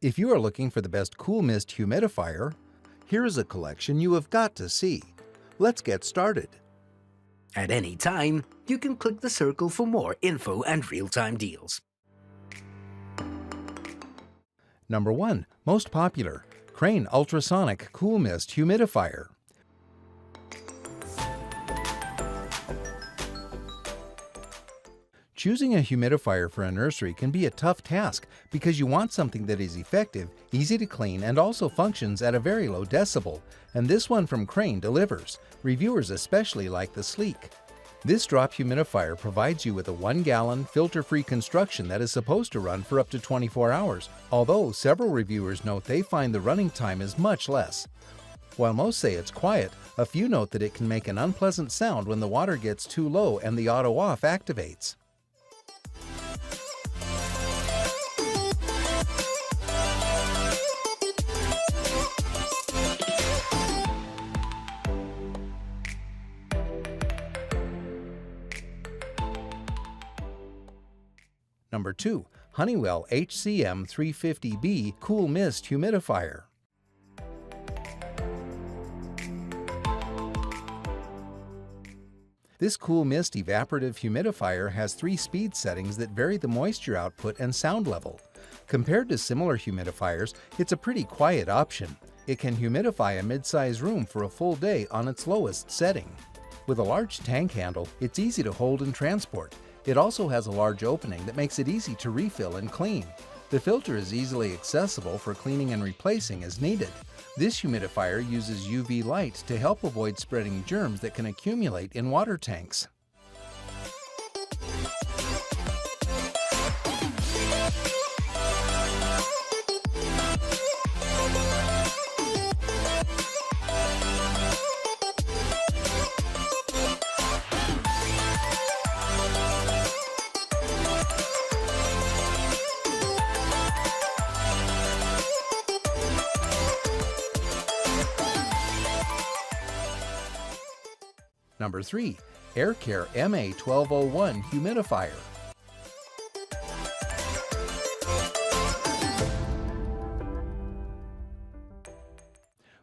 If you are looking for the best cool mist humidifier, here is a collection you have got to see. Let's get started. At any time, you can click the circle for more info and real-time deals. Number 1. Most popular, Crane Ultrasonic Cool Mist Humidifier. Choosing a humidifier for a nursery can be a tough task because you want something that is effective, easy to clean, and also functions at a very low decibel, and this one from Crane delivers. Reviewers especially like the sleek. This drop humidifier provides you with a 1-gallon, filter-free construction that is supposed to run for up to 24 hours, although several reviewers note they find the running time is much less. While most say it's quiet, a few note that it can make an unpleasant sound when the water gets too low and the auto-off activates. Number 2. Honeywell HCM 350B Cool Mist Humidifier. This cool mist evaporative humidifier has 3 speed settings that vary the moisture output and sound level. Compared to similar humidifiers, it's a pretty quiet option. It can humidify a mid-size room for a full day on its lowest setting. With a large tank handle, it's easy to hold and transport. It also has a large opening that makes it easy to refill and clean. The filter is easily accessible for cleaning and replacing as needed. This humidifier uses UV light to help avoid spreading germs that can accumulate in water tanks. Number 3. AIRCARE MA1201 Humidifier.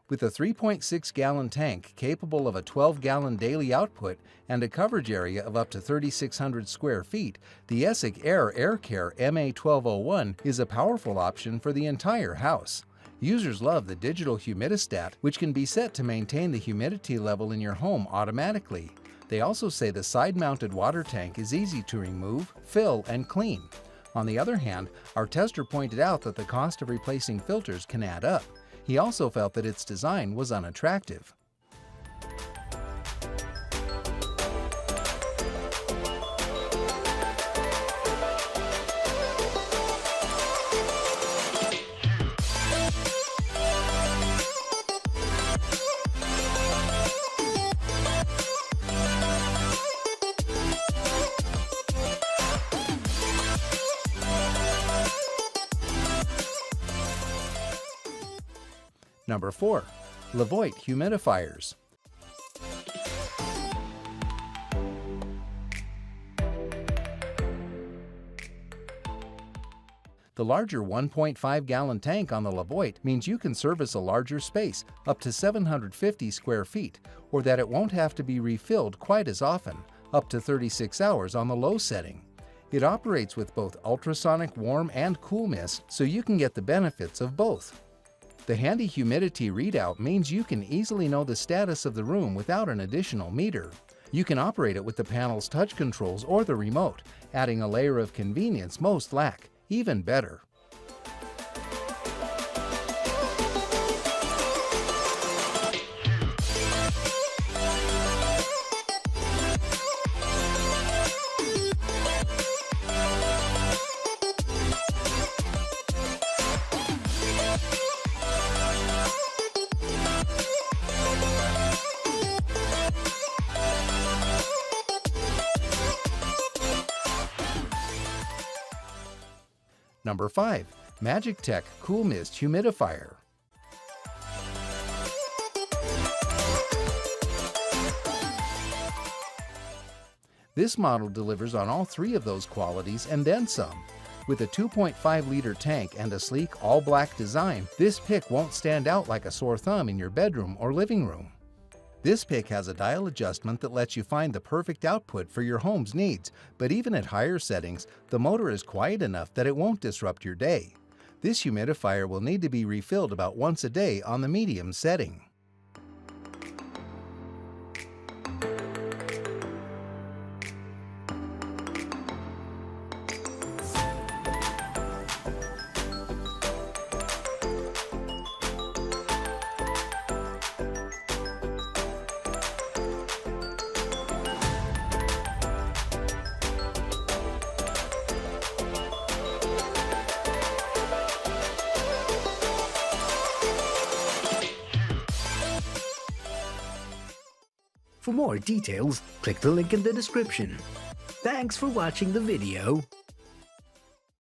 With a 3.6-gallon tank capable of a 12-gallon daily output and a coverage area of up to 3,600 square feet, the ESSIC Air AIRCARE MA1201 is a powerful option for the entire house. Users love the digital humidistat, which can be set to maintain the humidity level in your home automatically. They also say the side-mounted water tank is easy to remove, fill, and clean. On the other hand, our tester pointed out that the cost of replacing filters can add up. He also felt that its design was unattractive. Number 4. LEVOIT Humidifiers. The larger 1.5-gallon tank on the LEVOIT means you can service a larger space, up to 750 square feet, or that it won't have to be refilled quite as often, up to 36 hours on the low setting. It operates with both ultrasonic warm and cool mist, so you can get the benefits of both. The handy humidity readout means you can easily know the status of the room without an additional meter. You can operate it with the panel's touch controls or the remote, adding a layer of convenience most lack. Even better. Number 5. Magictec Cool Mist Humidifier. This model delivers on all 3 of those qualities and then some. With a 2.5-liter tank and a sleek all-black design, this pick won't stand out like a sore thumb in your bedroom or living room. This pick has a dial adjustment that lets you find the perfect output for your home's needs, but even at higher settings, the motor is quiet enough that it won't disrupt your day. This humidifier will need to be refilled about once a day on the medium setting. For more details, click the link in the description. Thanks for watching the video.